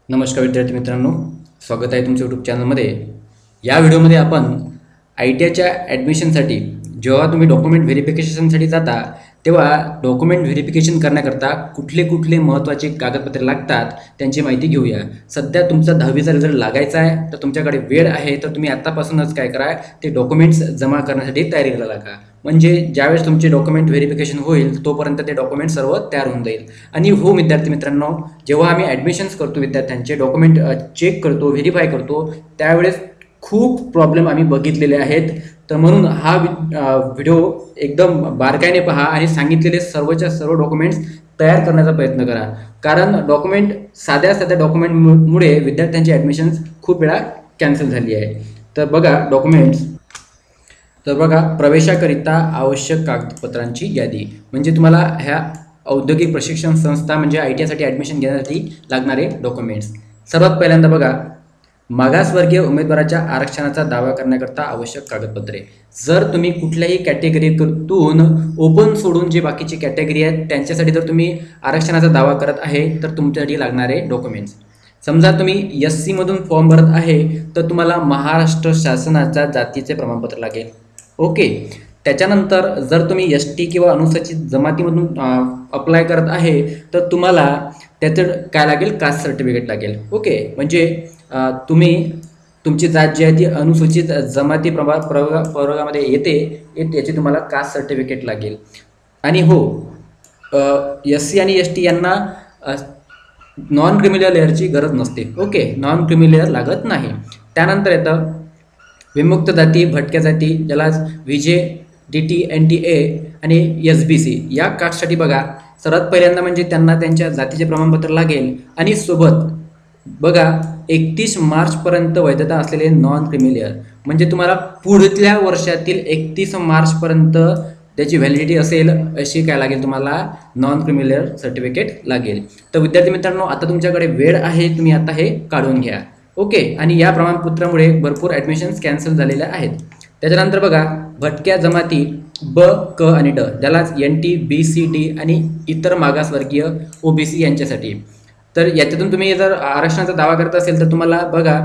नमस्कार विद्यार्थी मित्रांनो, स्वागत आहे तुमच्या यूट्यूब चॅनलमध्ये. या व्हिडिओमध्ये आपण ITIच्या ॲडमिशनसाठी जेव्हा तुम्ही डॉक्युमेंट व्हेरिफिकेशनसाठी जाता तेव्हा डॉक्युमेंट व्हेरिफिकेशन करण्याकरता कुठले कुठले महत्त्वाचे कागदपत्रे लागतात त्यांची माहिती घेऊया. सध्या तुमचा 10वीचा रिझल्ट लागायचा आहे, तर तुमच्याकडे वेळ आहे, तर तुम्ही आत्तापासूनच काय करा, ते डॉक्युमेंट्स जमा करण्यासाठी तयारी करायला लागा. म्हणजे ज्यावेळेस तुमचे डॉक्युमेंट व्हेरिफिकेशन होईल तोपर्यंत ते डॉक्युमेंट सर्व तयार होऊन जाईल. आणि हो विद्यार्थी मित्रांनो, जेव्हा आम्ही ॲडमिशन्स करतो विद्यार्थ्यांचे डॉक्युमेंट चेक करतो, व्हेरीफाय करतो, त्यावेळेस खूप प्रॉब्लेम आम्ही बघितलेले आहेत. तर म्हणून हा व्हिडिओ एकदम बारकाईने पहा आणि सांगितलेले सर्वच्या सर्व डॉक्युमेंट्स तयार करण्याचा प्रयत्न करा. कारण साध्या साध्या डॉक्युमेंटमुळे विद्यार्थ्यांची ॲडमिशन्स खूप वेळा कॅन्सल झाली आहे. तर बघा प्रवेशाकरिता आवश्यक कागदपत्रांची यादी. म्हणजे तुम्हाला ह्या औद्योगिक प्रशिक्षण संस्था म्हणजे ITIसाठी ॲडमिशन घेण्यासाठी लागणारे डॉक्युमेंट्स. सर्वात पहिल्यांदा बघा, मागासवर्गीय उमेदवाराच्या आरक्षणाचा दावा करण्याकरता आवश्यक कागदपत्रे. जर तुम्ही कुठल्याही कॅटेगरीतून ओपन सोडून जे बाकीची कॅटेगरी आहेत त्यांच्यासाठी जर तुम्ही आरक्षणाचा दावा करत आहे तर तुमच्यासाठी लागणारे डॉक्युमेंट्स. समजा तुम्ही SCमधून फॉर्म भरत आहे तर तुम्हाला महाराष्ट्र शासनाच्या जातीचे प्रमाणपत्र लागेल. ओके. त्याच्यानंतर जर तुम्ही ST किंवा अनुसूचित जमातीमधून अप्लाय करत आहे तर तुम्हाला त्याचं काय लागेल, कास्ट सर्टिफिकेट लागेल. ओके. म्हणजे तुमची जात जी आहे ती अनुसूचित जमाती प्रवर्गामध्ये येते, याची तुम्हाला कास्ट सर्टिफिकेट लागेल. आणि हो, SC आणि ST यांना नॉन क्रिमिनल लेअरची गरज नसते. ओके, नॉन क्रिमिनल लेअर लागत नाही. त्यानंतर येतं विमुक्त जाती, भटक्या जाती, ज्याला VJ, DT, NTA आणि SBC या कास्टसाठी बघा, सर्वात पहिल्यांदा म्हणजे त्यांना त्यांच्या जातीचे प्रमाणपत्र लागेल आणि सोबत बघा 31 मार्चपर्यंत वैधता असलेले नॉन क्रिमिलेअर. म्हणजे तुम्हाला पुढच्या वर्षातील 31 मार्चपर्यंत त्याची व्हॅलिडिटी असेल अशी काय लागेल, तुम्हाला नॉन क्रिमिलेअर सर्टिफिकेट लागेल. तर विद्यार्थी मित्रांनो, आता तुमच्याकडे वेळ आहे, तुम्ही आता हे काढून घ्या. ओके. आणि या प्रमाणपत्रामुळे भरपूर ॲडमिशन्स कॅन्सल झालेल्या आहेत. त्याच्यानंतर बघा, भटक्या जमाती ब, क आणि ड, ज्याला NT, BC, D आणि इतर मागासवर्गीय OBC यांच्यासाठी. तर याच्यातून तुम्ही जर आरक्षणाचा दावा करत असेल तर तुम्हाला बघा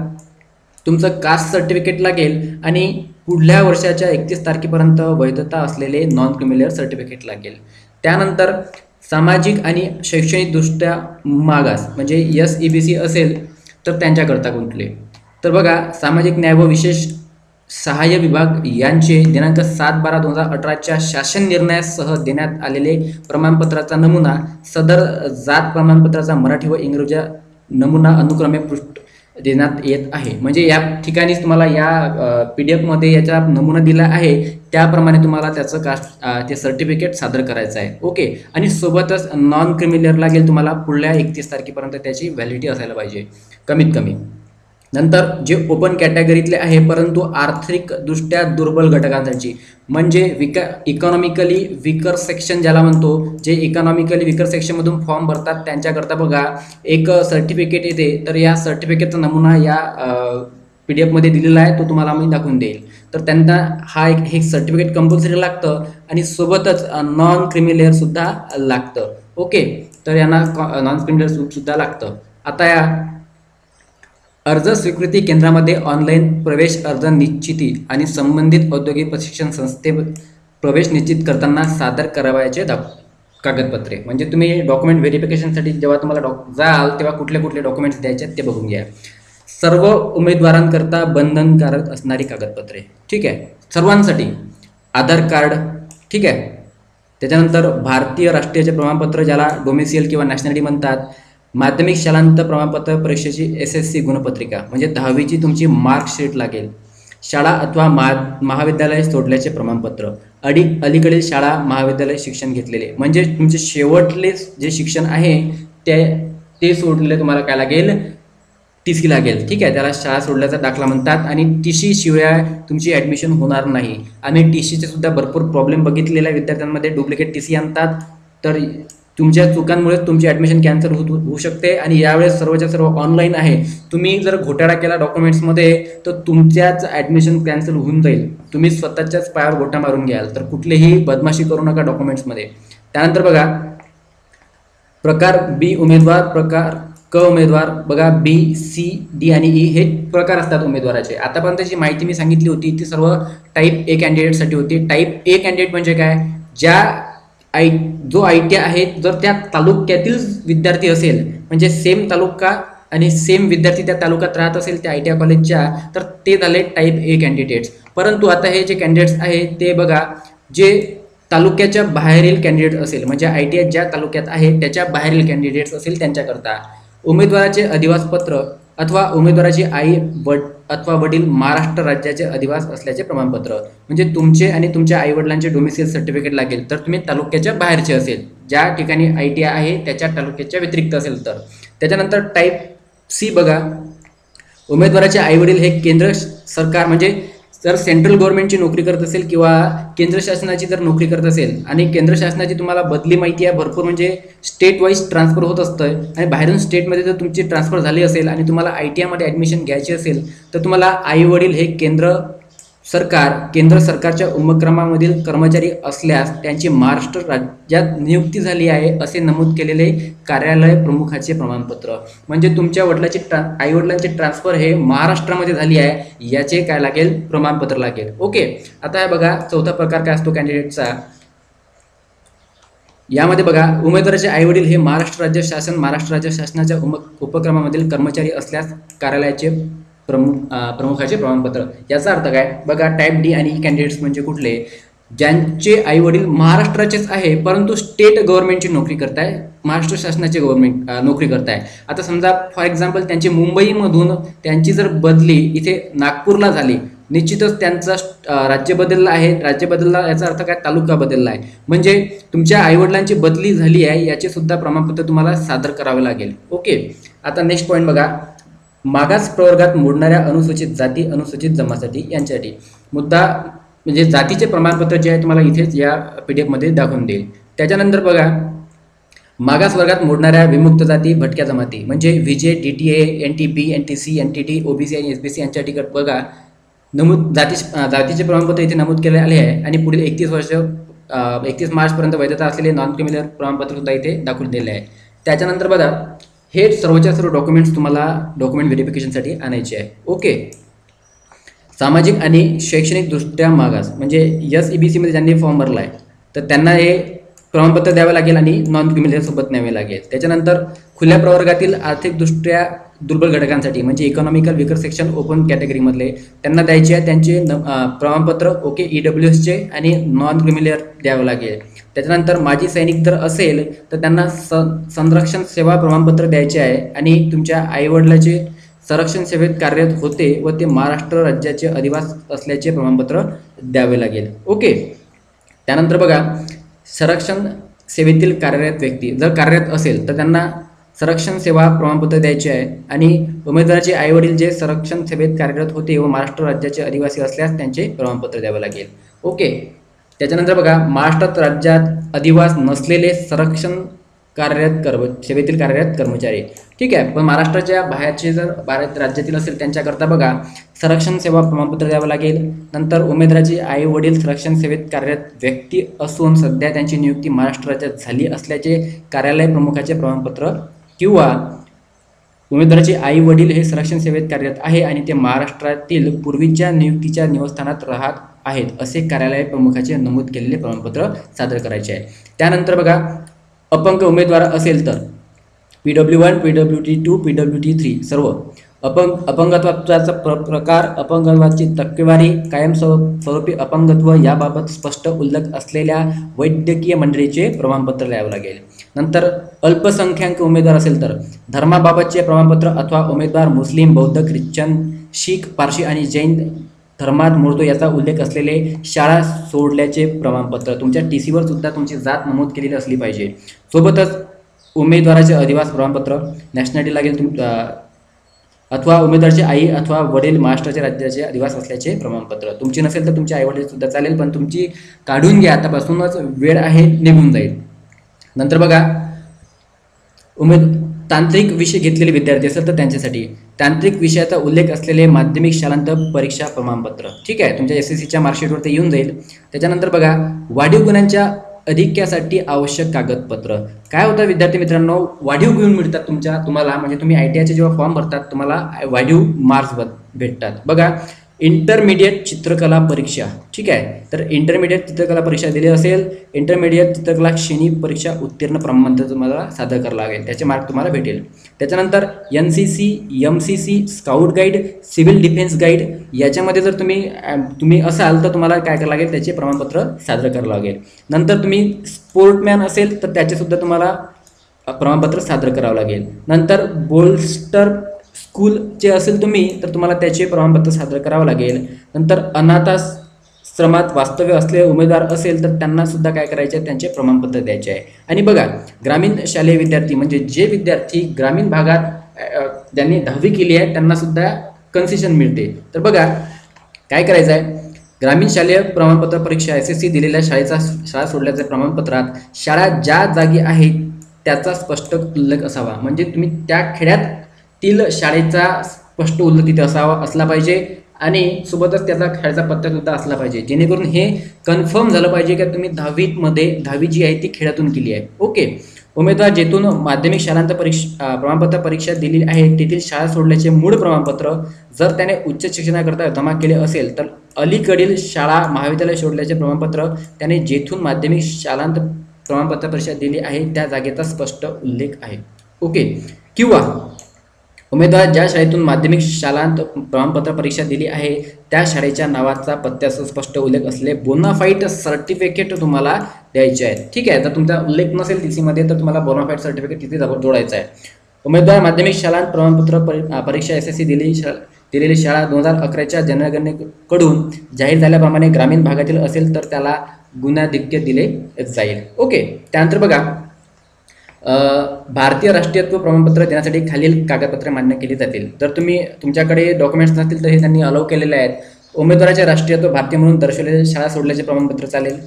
तुमचं कास्ट सर्टिफिकेट लागेल आणि पुढल्या वर्षाच्या 31 तारखेपर्यंत वैधता असलेले नॉन क्रिमिलेअर सर्टिफिकेट लागेल. त्यानंतर सामाजिक आणि शैक्षणिकदृष्ट्या मागास म्हणजे SEBC असेल तर त्यांच्याकरता कुठले. तर बघा, सामाजिक न्याय व विशेष सहाय्य विभाग यांचे दिनांक 7/12/2018च्या शासन निर्णयासह देण्यात आलेले प्रमाणपत्राचा नमुना, सदर जात प्रमाणपत्राचा मराठी व इंग्रजी नमुना अनुक्रमे पृष्ठ देण्यात येत आहे. म्हणजे या ठिकाणीच तुम्हाला या PDF मध्ये याचा नमुना दिला आहे, त्याप्रमाणे तुम्हाला त्याचं ते सर्टिफिकेट सादर करायचं आहे. ओके. आणि सोबतच नॉन क्रिमिलेअर लागेल तुम्हाला पुढल्या 31 तारखेपर्यंत त्याची व्हॅलिडिटी असायला पाहिजे कमीत कमी. नंतर जे ओपन कॅटेगरीतले आहे परंतु आर्थिकदृष्ट्या दुर्बल घटकांसाठी म्हणजे इकॉनॉमिकली विकर सेक्शन ज्याला म्हणतो, जे इकॉनॉमिकली विकर सेक्शनमधून फॉर्म भरतात त्यांच्याकरता बघा एक सर्टिफिकेट येते. तर या सर्टिफिकेटचा नमुना या PDF मध्ये दिलेला आहे, तो तुम्हाला मी दाखवून देईल. तर त्यांना हे सर्टिफिकेट कंपल्सरी लागतं आणि सोबतच नॉन क्रिमिलेअर सुद्धा लागतं. ओके. तर यांना नॉन क्रिमिलेअर सुद्धा लागतं. आता या अर्ज स्वीकृती केंद्रामध्ये ऑनलाईन प्रवेश अर्ज निश्चिती आणि संबंधित औद्योगिक प्रशिक्षण संस्थेत प्रवेश निश्चित करताना सादर करावयाचे कागदपत्रे. म्हणजे तुम्ही डॉक्युमेंट व्हेरिफिकेशनसाठी जेव्हा तुम्हाला जाल तेव्हा कुठले कुठले डॉक्युमेंट्स द्यायचे ते बघून घ्या. सर्व उमेदवारांकरता बंधनकारक असणारी कागदपत्रे. ठीक आहे, सर्वांसाठी आधार कार्ड. ठीक आहे. त्याच्यानंतर भारतीय राष्ट्रीय प्रमाणपत्र ज्याला डोमिसियल किंवा नॅशनॅलिटी म्हणतात, माध्यमिक शालांत प्रमाणपत्र, परीक्षेची SSC गुणपत्रिका म्हणजे 10वीची तुमची मार्कशीट लागेल, शाळा अथवा महाविद्यालय सोडल्याचे प्रमाणपत्र, अलीकडील शाळा महाविद्यालय शिक्षण घेतलेले म्हणजे तुमचे शेवटले जे शिक्षण आहे ते सोडलेले तुम्हाला काय लागेल, TC लागेल. ठीक आहे, त्याला शाळा सोडल्याचा दाखला म्हणतात. आणि TC शिवाय तुमची ॲडमिशन होणार नाही. आम्ही TCचे सुद्धा भरपूर प्रॉब्लेम बघितलेल्या विद्यार्थ्यांमध्ये डुप्लिकेट TC आणतात, तर तुमच्या चुकांमुळे तुमची ॲडमिशन कॅन्सल होऊ शकते. आणि यावेळेस सर्वच्या सर्व ऑनलाईन आहे. तुम्ही जर घोटाळा केला डॉक्युमेंट्समध्ये तर तुमच्याच ॲडमिशन कॅन्सल होऊन जाईल. तुम्ही स्वतःच्याच पायावर गोटा मारून घ्याल. तर कुठलीही बदमाशी करू नका डॉक्युमेंट्समध्ये. त्यानंतर बघा, प्रकार B उमेदवार, प्रकार क उमेदवार बघा, बी, सी, डी आणि ई हे प्रकार असतात उमेदवाराचे. आतापर्यंतची माहिती मी सांगितली होती ती सर्व टाईप ए कॅन्डिडेटसाठी होती. टाईप ए कॅन्डिडेट म्हणजे काय, जो आय टी आहे जर त्या तालुक्यातील विद्यार्थी असेल, म्हणजे सेम तालुका आणि सेम विद्यार्थी त्या तालुक्यात राहत असेल त्या आय टी आय कॉलेजच्या, तर ते झाले टाईप ए कॅन्डिडेट्स. परंतु आता हे जे कॅन्डिडेट्स आहेत ते बघा, जे तालुक्याच्या बाहेरील कॅन्डिडेट असेल, म्हणजे आय टी आय ज्या तालुक्यात आहे त्याच्या बाहेरील कॅन्डिडेट्स असेल त्यांच्याकरता उमेदवाराचे अधिवास पत्र अथवा उमेदवाराची आई अथवा वडील महाराष्ट्र राज्याचे अधिवास असल्याचे प्रमाणपत्र, म्हणजे तुमचे आणि तुमच्या आईवडिलांचे डोमिसाईल सर्टिफिकेट लागेल. तर तुम्ही तालुक्याच्या बाहेरचे असेल, ज्या ठिकाणी आय टी आय आहे त्याच्या तालुक्याच्या व्यतिरिक्त असेल तर. त्याच्यानंतर टाईप सी बघा, उमेदवाराचे आईवडील हे केंद्र सरकार, म्हणजे जर सेंट्रल गव्हर्नमेंटची नोकरी करत असेल किंवा केंद्र शासनाची जर नोकरी करत असेल आणि केंद्र शासनाची तुम्हाला बदली माहिती आहे भरपूर, म्हणजे स्टेट वाईज ट्रान्सफर होत असतं आणि बाहेरून स्टेटमध्ये जर तुमची ट्रान्सफर झाली असेल आणि तुम्हाला आय टी आयमध्ये ॲडमिशन घ्यायची असेल तर तुम्हाला आईवडील हे केंद्र सरकारच्या उपक्रमामधील कर्मचारी असल्यास त्यांची महाराष्ट्र राज्यात नियुक्ती झाली आहे असे नमूद केलेले कार्यालय प्रमुखाचे प्रमाणपत्र, म्हणजे तुमच्या आईवडिलांचे ट्रान्सफर हे महाराष्ट्रामध्ये झाली आहे याचे काय लागेल, प्रमाणपत्र लागेल. ओके, आता हे बघा चौथा प्रकार काय असतो कॅन्डिडेटचा. यामध्ये बघा, उमेदवाराचे आईवडील हे महाराष्ट्र राज्य शासनाच्या उपक्रमामधील कर्मचारी असल्यास कार्यालयाचे प्रमुखाचे प्रमाणपत्र. याचा अर्थ काय बघा, टाईप डी आणि कॅन्डिडेट्स म्हणजे कुठले, ज्यांचे आईवडील महाराष्ट्राचेच आहे परंतु स्टेट गव्हर्नमेंटची नोकरी करताय, महाराष्ट्र शासनाचे नोकरी करताय. आता समजा फॉर एक्झाम्पल त्यांची मुंबईमधून त्यांची जर बदली इथे नागपूरला झाली, निश्चितच त्यांचा राज्य बदलला आहे. राज्य बदलला याचा अर्थ काय, तालुका बदलला आहे, म्हणजे तुमच्या आईवडिलांची बदली झाली आहे याचे सुद्धा प्रमाणपत्र तुम्हाला सादर करावे लागेल. ओके, आता नेक्स्ट पॉईंट बघा, मागास प्रवर्गात मोडणाऱ्या अनुसूचित जाती, अनुसूचित जमाती यांच्यासाठी मुद्दा, म्हणजे जातीचे प्रमाणपत्र जे आहे तुम्हाला इथेच या PDF मध्ये दाखवून देईल. त्याच्यानंतर बघा, मागास वर्गात मोडणाऱ्या विमुक्त जाती, भटक्या जमाती, म्हणजे VJ, DTA, NTP, NTC, NTT, OBC आणि SBC यांच्या तिकट बघा नमूद जातीचे प्रमाणपत्र इथे नमूद केले आले आहे आणि पुढील 31 मार्चपर्यंत वैधता असलेले नॉन क्रिमिनल प्रमाणपत्र सुद्धा इथे दाखवून दिले आहे. त्याच्यानंतर बघा, हे सर्वच्या सर्व डॉक्युमेंट्स तुम्हाला डॉक्युमेंट व्हेरिफिकेशनसाठी आणायचे आहे. ओके, सामाजिक आणि शैक्षणिक दृष्ट्या मागास, म्हणजे SEBC मध्ये ज्यांनी फॉर्म भरला आहे तर त्यांना हे प्रमाणपत्र द्यावे लागेल आणि नॉन क्रिमिनल सोबत न्यावे लागेल. त्याच्यानंतर खुल्या प्रवर्गातील आर्थिकदृष्ट्या दुर्बल घटकांसाठी, म्हणजे इकॉनॉमिकल विकर सेक्शन ओपन कॅटेगरीमधले त्यांना द्यायचे आहे त्यांचे प्रमाणपत्र ओके EWSचे आणि नॉन क्रिमिनल द्यावं लागेल. त्याच्यानंतर माजी सैनिक जर असेल तर त्यांना संरक्षण सेवा प्रमाणपत्र द्यायचे आहे आणि तुमच्या आईवडिलाचे संरक्षण सेवेत कार्यरत होते व ते महाराष्ट्र राज्याचे अधिवास असल्याचे प्रमाणपत्र द्यावे लागेल. ओके, त्यानंतर बघा, संरक्षण सेवेतील कार्यरत व्यक्ती जर कार्यरत असेल तर त्यांना संरक्षण सेवा प्रमाणपत्र द्यायचे आहे आणि उमेदवाराचे आईवडील जे संरक्षण सेवेत कार्यरत होते व महाराष्ट्र राज्याचे अधिवासी असल्यास त्यांचे प्रमाणपत्र द्यावे लागेल. ओके, त्याच्यानंतर बघा, महाराष्ट्र राज्यात अधिवास नसलेले संरक्षण सेवेतील कार्यरत कर्मचारी, ठीक आहे, पण महाराष्ट्राच्या बाहेरचे जर भारत राज्यातील असेल त्यांच्याकरता बघा संरक्षण सेवा प्रमाणपत्र द्यावं लागेल. नंतर उमेदवाराचे आई वडील संरक्षण सेवेत कार्यरत व्यक्ती असून सध्या त्यांची नियुक्ती महाराष्ट्र राज्यात झाली असल्याचे कार्यालय प्रमुखाचे प्रमाणपत्र, किंवा उमेदवाराचे आई वडील हे संरक्षण सेवेत कार्यरत आहे आणि ते महाराष्ट्रातील पूर्वीच्या नियुक्तीच्या निवासस्थानात राहत आहेत असे कार्यालय प्रमुखाचे नमूद केलेले प्रमाणपत्र सादर करायचे आहे. त्यानंतर बघा, अपंग उमेदवार असेल तर PW1, PWT2, PWT3 सर्व अपंगत्वाचा प्रकार, अपंगत्वाची टक्केवारी, कायमस्वरूपी अपंगत्व याबाबत स्पष्ट उल्लेख असलेल्या वैद्यकीय मंडळीचे प्रमाणपत्र द्यावे लागेल. नंतर अल्पसंख्याक उमेदवार असेल तर धर्माबाबतचे प्रमाणपत्र अथवा उमेदवार मुस्लिम, बौद्ध, ख्रिश्चन, शीख, पारशी आणि जैन धर्मात मोडतो याचा उल्लेख असलेले शाळा सोडल्याचे प्रमाणपत्र, तुमच्या TC वर सुद्धा तुमची जात नमूद केलेली असली पाहिजे. सोबतच उमेदवाराचे अधिवास प्रमाणपत्र, नॅशनॅलिटी लागेल अथवा उमेदवाराची आई अथवा वडील महाराष्ट्राच्या राज्याचे अधिवास असल्याचे प्रमाणपत्र. तुमची नसेल तर तुमचे आईवडील सुद्धा चालेल, पण तुमची काढून घ्या, आतापासूनच वेळ आहे, निघून जाईल. नंतर बघा, तांत्रिक विषय घेतलेले विद्यार्थी असेल तर त्यांच्यासाठी तांत्रिक विषयाचा उल्लेख असलेले माध्यमिक शालांत परीक्षा प्रमाणपत्र, ठीक आहे, तुमच्या SSCच्या मार्कशीटवर ते येऊन जाईल. त्याच्यानंतर बघा, वाढीव गुणांच्या अधिक्यासाठी आवश्यक कागदपत्र काय होतं विद्यार्थी मित्रांनो, वाढीव गुण मिळतात तुम्हाला म्हणजे तुम्ही ITI चे जेव्हा फॉर्म भरतात तुम्हाला वाढीव मार्क्स भेटतात. बघा, इंटरमिडिएट चित्रकला परीक्षा, ठीक आहे, तर इंटरमिडिएट चित्रकला परीक्षा दिली असेल, इंटरमिडिएट चित्रकला श्रेणी परीक्षा उत्तीर्ण प्रमाणपत्र तुम्हाला सादर करावं लागेल, त्याचे मार्क तुम्हाला भेटेल. त्याच्यानंतर NCC, MCC, scout guide, civil defence guide याच्यामध्ये जर तुम्ही असाल तर तुम्हाला काय करावं लागेल, त्याचे प्रमाणपत्र सादर करावं लागेल. नंतर तुम्ही स्पोर्टमॅन असेल तर त्याचेसुद्धा तुम्हाला प्रमाणपत्र सादर करावं लागेल. नंतर बोल्स्टर स्कूलचे असेल तुम्ही तर तुम्हाला त्याचे प्रमाणपत्र सादर करावं लागेल. नंतर अनाथाश्रमात वास्तव्य असलेले उमेदवार असेल तर त्यांना सुद्धा काय करायचे आहे, त्यांचे प्रमाणपत्र द्यायचे आहे. आणि बघा, ग्रामीण शालेय विद्यार्थी म्हणजे जे विद्यार्थी ग्रामीण भागात ज्यांनी 10वी केली आहे त्यांना सुद्धा कन्सेशन मिळते. तर बघा काय करायचं आहे, ग्रामीण शालेय प्रमाणपत्र परीक्षा SSC दिलेल्या शाळा सोडल्याच्या प्रमाणपत्रात शाळा ज्या जागी आहे त्याचा स्पष्ट उल्लेख असावा. म्हणजे तुम्ही त्या खेड्यातील शाळेचा स्पष्ट उल्लेख तिथे असला पाहिजे आणि सोबतच त्याचा खेळाचा पत्ता सुद्धा असला पाहिजे, जेणेकरून हे कन्फर्म झालं पाहिजे की तुम्ही 10वी जी आहे ती खेड्यातून केली आहे. ओके, उमेदवार जेथून माध्यमिक शालांत प्रमाणपत्र परीक्षा दिली आहे तेथील शाळा सोडल्याचे मूळ प्रमाणपत्र जर त्याने उच्च शिक्षणाकरता जमा केले असेल तर अलीकडील शाळा महाविद्यालय सोडल्याचे प्रमाणपत्र त्याने जेथून माध्यमिक शालांत प्रमाणपत्र परीक्षा दिली आहे त्या जागेचा स्पष्ट उल्लेख आहे. ओके, किंवा उमेदवार ज्या शाळेतून माध्यमिक शालांत प्रमाणपत्र परीक्षा दिली आहे त्या शाळेच्या नावाचा पत्त्याचा स्पष्ट उल्लेख असलेले बोनाफाईड सर्टिफिकेट तुम्हाला द्यायचे आहे. ठीक आहे, जर तुमचा उल्लेख नसेल TC मध्ये तर तुम्हाला बोनाफाईड सर्टिफिकेट तिथे जोडायचं आहे. उमेदवार माध्यमिक शालांत प्रमाणपत्र परीक्षा SSC दिलेली शाळा 2011च्या जनगणनेकडून जाहीर झाल्याप्रमाणे ग्रामीण भागातील असेल तर त्याला गुणाधिक्य दिले जाईल. ओके, त्यानंतर बघा, भारतीय राष्ट्रीयत्व प्रमाणपत्र देण्यासाठी खालील कागदपत्रे मान्य केली जातील. जर तुमच्याकडे डॉक्युमेंट्स नसतील तर हे त्यांनी अलाउ केलेले आहेत. उमेदवाराचे राष्ट्रीयत्व भारतीय म्हणून दर्शवलेले शाळा सोडल्याचे प्रमाणपत्र चालेल.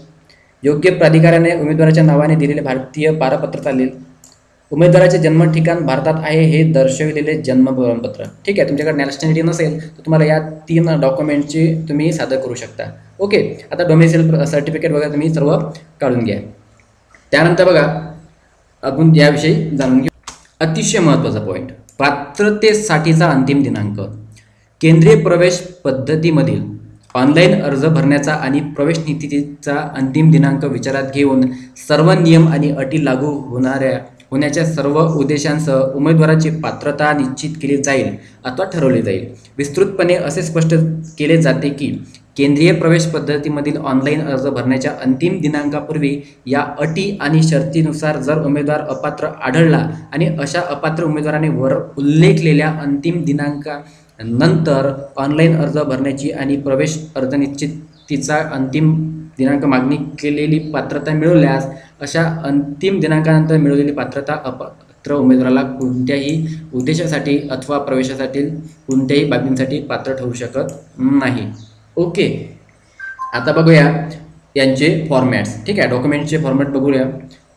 योग्य प्राधिकाऱ्याने उमेदवाराच्या नावाने दिलेले भारतीय पारपत्र चालेल. उमेदवाराचे जन्म ठिकाण भारतात आहे हे दर्शविलेले जन्म प्रमाणपत्र. ठीक आहे, तुमच्याकडे नॅशनॅलिटी नसेल तर तुम्हाला या 3 डॉक्युमेंटची तुम्ही सादर करू शकता. ओके, आता डोमेसिल सर्टिफिकेट वगैरे तुम्ही सर्व काढून घ्या. त्यानंतर बघा, आपण याविषयी जाणून घेऊ. अतिशय महत्त्वाचा पॉईंट, पात्रतेसाठीचा अंतिम दिनांक. केंद्रीय प्रवेश पद्धतीमधील ऑनलाईन अर्ज भरण्याचा आणि प्रवेश नीतीचा अंतिम दिनांक विचारात घेऊन सर्व नियम आणि अटी लागू होण्याच्या सर्व उद्देशांसह उमेदवाराची पात्रता निश्चित केली जाईल अथवा ठरवली जाईल. विस्तृतपणे असे स्पष्ट केले जाते की केंद्रीय प्रवेश पद्धतीमधील ऑनलाईन अर्ज भरण्याच्या अंतिम दिनांकापूर्वी या अटी आणि शर्तीनुसार जर उमेदवार अपात्र आढळला आणि अशा अपात्र उमेदवाराने वर उल्लेखलेल्या अंतिम दिनांकानंतर ऑनलाईन अर्ज भरण्याची आणि प्रवेश अर्ज निश्चितीचा अंतिम दिनांक मागणी केलेली पात्रता मिळवल्यास अशा अंतिम दिनांकानंतर मिळवलेली पात्रता अपात्र उमेदवाराला कोणत्याही उद्देशासाठी अथवा प्रवेशासाठी कोणत्याही बाबींसाठी पात्र ठरवू शकत नाही. ओके, आता बघूया यांचे फॉर्मॅट्स. ठीक आहे, डॉक्युमेंटचे फॉर्मॅट बघूया.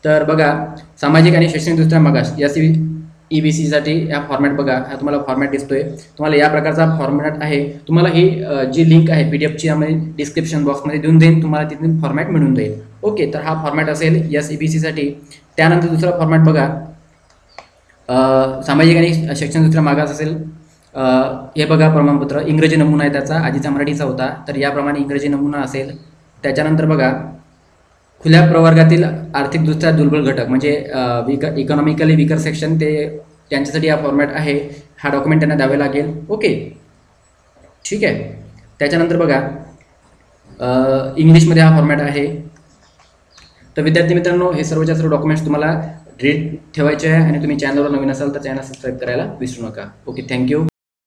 तर बघा, सामाजिक आणि शैक्षणिकदृष्ट्या मागास EBC हा फॉर्मॅट बघा, हा तुम्हाला फॉर्मॅट दिसतोय. तुम्हाला या प्रकारचा फॉर्मॅट आहे. तुम्हाला ही जी लिंक आहे PDFची यामध्ये डिस्क्रिप्शन बॉक्समध्ये देऊन देईन, तुम्हाला तिथून फॉर्मॅट मिळून जाईल. ओके, तर हा फॉर्मॅट असेल EBC. त्यानंतर दुसरा फॉर्मॅट बघा, सामाजिक आणि शैक्षणिकदृष्ट्या मागास असेल. हे बघा, प्रमाणपत्र इंग्रजी नमुना आहे त्याचा, आधीचा मराठीचा होता, तर याप्रमाणे इंग्रजी नमुना असेल. त्याच्यानंतर बघा, खुल्या प्रवर्गातील आर्थिकदृष्ट्या दुर्बल घटक म्हणजे इकॉनॉमिकली वीकर सेक्शन, त्यांच्यासाठी हा फॉर्मॅट आहे. हा डॉक्युमेंट त्यांना द्यावे लागेल. ओके, ठीक आहे. त्याच्यानंतर बघा, इंग्लिशमध्ये हा फॉर्मॅट आहे. तर विद्यार्थी मित्रांनो, हे सर्वच्या सर्व डॉक्युमेंट्स तुम्हाला रीड ठेवायचे आहे आणि तुम्ही चॅनलवर नवीन असाल तर चॅनल सबस्क्राईब करायला विसरू नका. Okay, thank you.